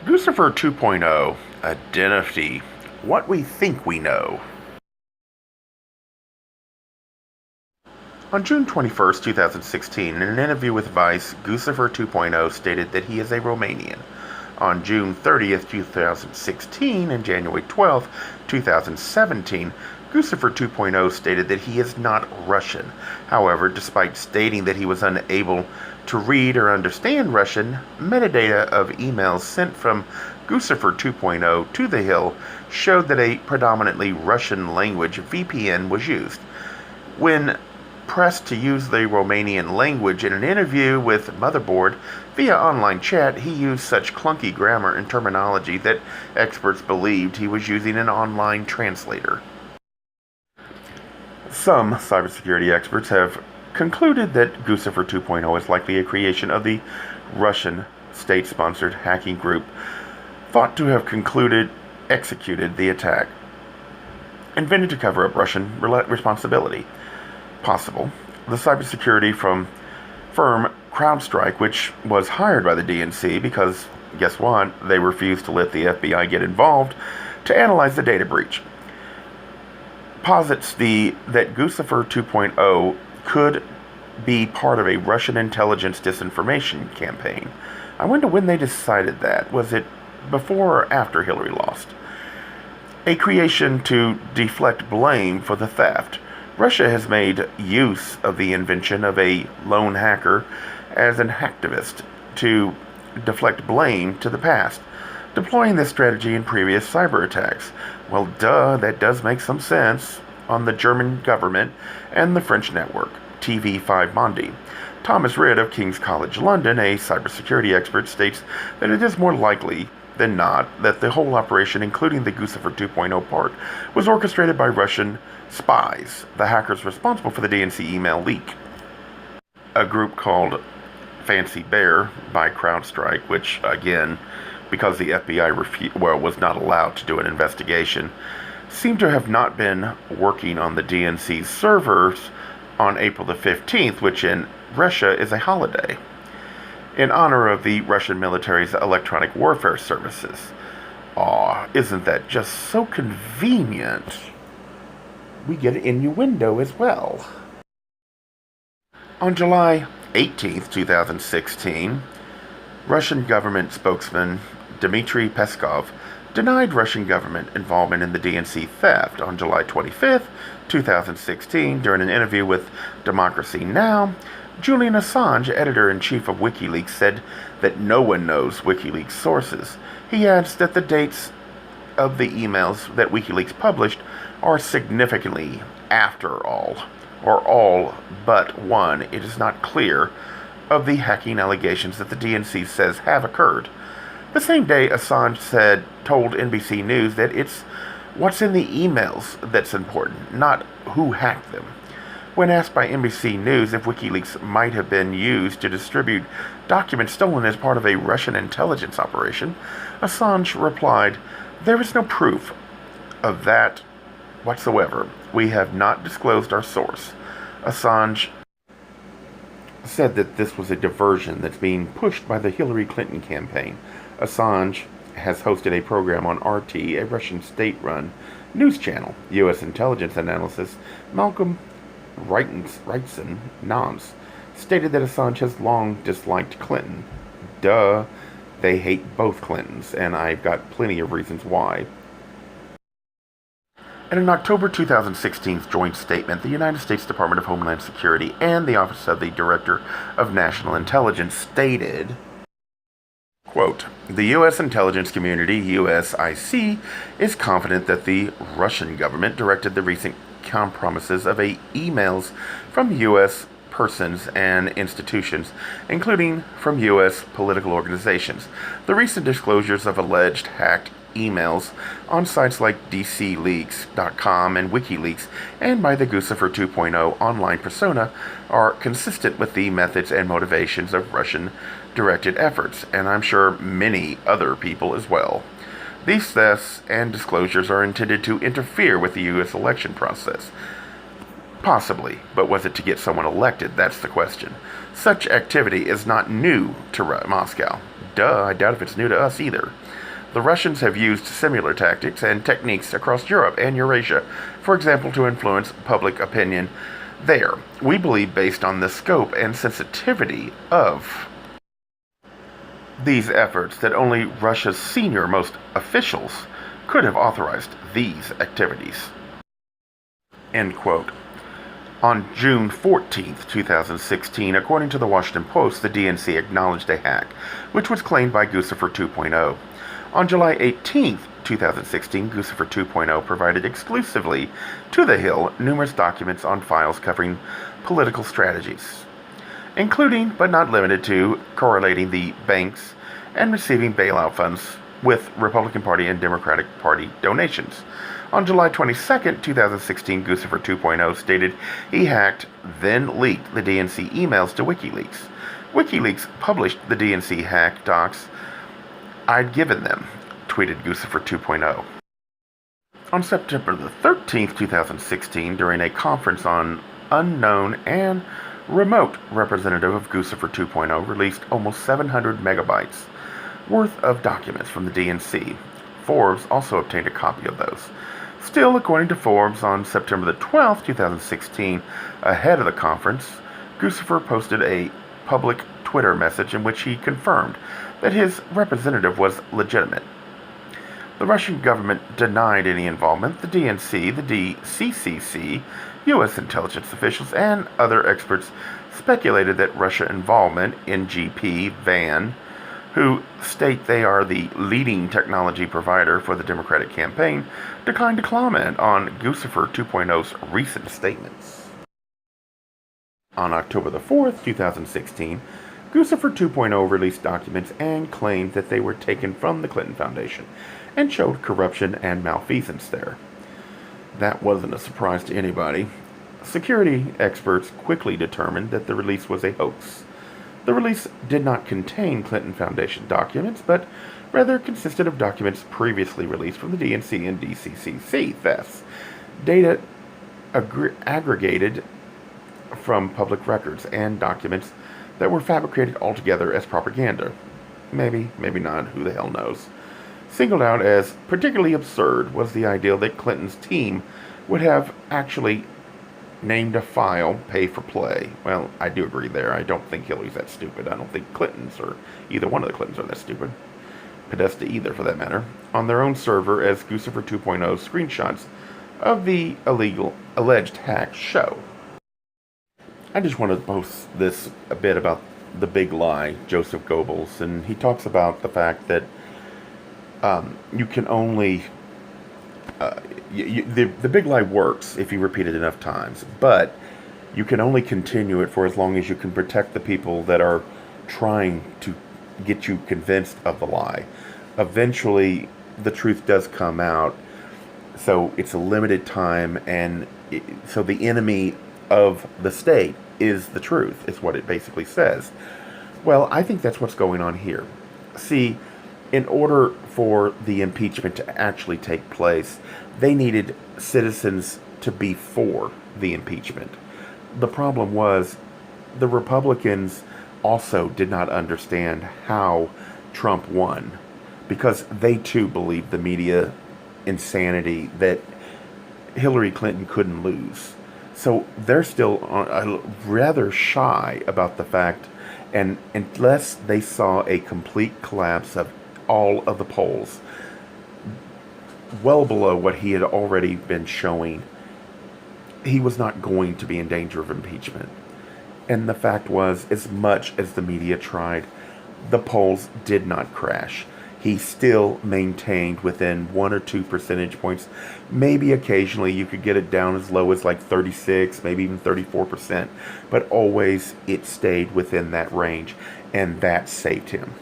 Guccifer 2.0 Identity. What we think we know. On June 21st, 2016, in an interview with Vice, Guccifer 2.0 stated that he is a Romanian. On June 30th, 2016, and January 12th, 2017, Guccifer 2.0 stated that he is not Russian. However, despite stating that he was unable to read or understand Russian, metadata of emails sent from Guccifer 2.0 to The Hill showed that a predominantly Russian language VPN was used. When pressed to use the Romanian language in an interview with Motherboard via online chat, he used such clunky grammar and terminology that experts believed he was using an online translator. Some cybersecurity experts have concluded that Guccifer 2.0 is likely a creation of the Russian state-sponsored hacking group thought to have executed the attack, invented to cover up Russian responsibility. Possible. The cybersecurity firm CrowdStrike, which was hired by the DNC because, guess what, they refused to let the FBI get involved to analyze the data breach, posits that Guccifer 2.0 could be part of a Russian intelligence disinformation campaign. I wonder when they decided that. Was it before or after Hillary lost? A creation to deflect blame for the theft. Russia has made use of the invention of a lone hacker as an hacktivist to deflect blame to the past, deploying this strategy in previous cyber attacks. Well, duh, that does make some sense on the German government and the French network, TV5 Mondi. Thomas Ridd of King's College London, a cybersecurity expert, states that it is more likely than not that the whole operation, including the Guccifer 2.0 part, was orchestrated by Russian spies, the hackers responsible for the DNC email leak. A group called Fancy Bear by CrowdStrike, which, again, because the FBI was not allowed to do an investigation, seemed to have not been working on the DNC's servers on April the 15th, which in Russia is a holiday, in honor of the Russian military's electronic warfare services. Aw, isn't that just so convenient? We get an innuendo as well. On July 18th, 2016, Russian government spokesman Dmitry Peskov denied Russian government involvement in the DNC theft. On July 25th, 2016, during an interview with Democracy Now!, Julian Assange, editor-in-chief of WikiLeaks, said that no one knows WikiLeaks' sources. He adds that the dates of the emails that WikiLeaks published are significantly after all but one, it is not clear, of the hacking allegations that the DNC says have occurred. The same day, Assange told NBC News that it's what's in the emails that's important, not who hacked them. When asked by NBC News if WikiLeaks might have been used to distribute documents stolen as part of a Russian intelligence operation, Assange replied, "There is no proof of that whatsoever. We have not disclosed our source." Assange said that this was a diversion that's being pushed by the Hillary Clinton campaign. Assange has hosted a program on RT, a Russian state-run news channel. U.S. intelligence analyst Malcolm Wrightson Nance stated that Assange has long disliked Clinton. Duh, they hate both Clintons, and I've got plenty of reasons why. In an October 2016 joint statement, the United States Department of Homeland Security and the Office of the Director of National Intelligence stated, quote, "The U.S. intelligence community, USIC, is confident that the Russian government directed the recent compromises of emails from U.S. persons and institutions, including from U.S. political organizations. The recent disclosures of alleged hacked emails on sites like DCLeaks.com and WikiLeaks and by the Guccifer 2.0 online persona are consistent with the methods and motivations of Russian-directed efforts, and I'm sure many other people as well. These thefts and disclosures are intended to interfere with the U.S. election process. Possibly, but was it to get someone elected? That's the question. Such activity is not new to Moscow. duh, I doubt if it's new to us either. The Russians have used similar tactics and techniques across Europe and Eurasia, for example, to influence public opinion there. We believe, based on the scope and sensitivity of these efforts, that only Russia's senior-most officials could have authorized these activities. End quote. On June 14, 2016, according to the Washington Post, the DNC acknowledged a hack, which was claimed by Guccifer 2.0. On July 18, 2016, Guccifer 2.0 provided exclusively to The Hill numerous documents on files covering political strategies, including, but not limited to, correlating the banks and receiving bailout funds with Republican Party and Democratic Party donations. On July 22, 2016, Guccifer 2.0 stated he hacked, then leaked the DNC emails to WikiLeaks. WikiLeaks published the DNC hack docs I'd given them, tweeted Guccifer 2.0. On September the 13th, 2016, during a conference on unknown and remote representative of Guccifer 2.0 released almost 700 megabytes worth of documents from the DNC. Forbes also obtained a copy of those. Still, according to Forbes, on September the 12th, 2016, ahead of the conference, Guccifer posted a public Twitter message in which he confirmed that his representative was legitimate. The Russian government denied any involvement. The DNC, the DCCC, U.S. intelligence officials, and other experts speculated that Russia involvement in GP Van, who state they are the leading technology provider for the Democratic campaign, declined to comment on Guccifer 2.0's recent statements. On October the 4th, 2016, Guccifer 2.0 released documents and claimed that they were taken from the Clinton Foundation and showed corruption and malfeasance there. That wasn't a surprise to anybody. Security experts quickly determined that the release was a hoax. The release did not contain Clinton Foundation documents, but rather consisted of documents previously released from the DNC and DCCC thefts, data aggregated from public records, and documents that were fabricated altogether as propaganda. Maybe, maybe not, who the hell knows. Singled out as particularly absurd was the idea that Clinton's team would have actually named a file pay for play. Well, I do agree there. I don't think Hillary's that stupid. I don't think Clinton's or either one of the Clintons are that stupid. Podesta either, for that matter. On their own server as Guccifer 2.0 screenshots of the alleged hack show. I just want to post this a bit about the big lie, Joseph Goebbels, and he talks about the fact that you can only the big lie works if you repeat it enough times, but you can only continue it for as long as you can protect the people that are trying to get you convinced of the lie. Eventually, the truth does come out, so it's a limited time, and so the enemy of the state is the truth, is what it basically says. Well, I think that's what's going on here. See, in order for the impeachment to actually take place, they needed citizens to be for the impeachment. The problem was the Republicans also did not understand how Trump won, because they too believed the media insanity that Hillary Clinton couldn't lose. So they're still rather shy about the fact, and unless they saw a complete collapse of all of the polls, well below what he had already been showing, he was not going to be in danger of impeachment. And the fact was, as much as the media tried, the polls did not crash. He still maintained within 1 or 2 percentage points. Maybe occasionally you could get it down as low as like 36, maybe even 34%. But always it stayed within that range, and that saved him.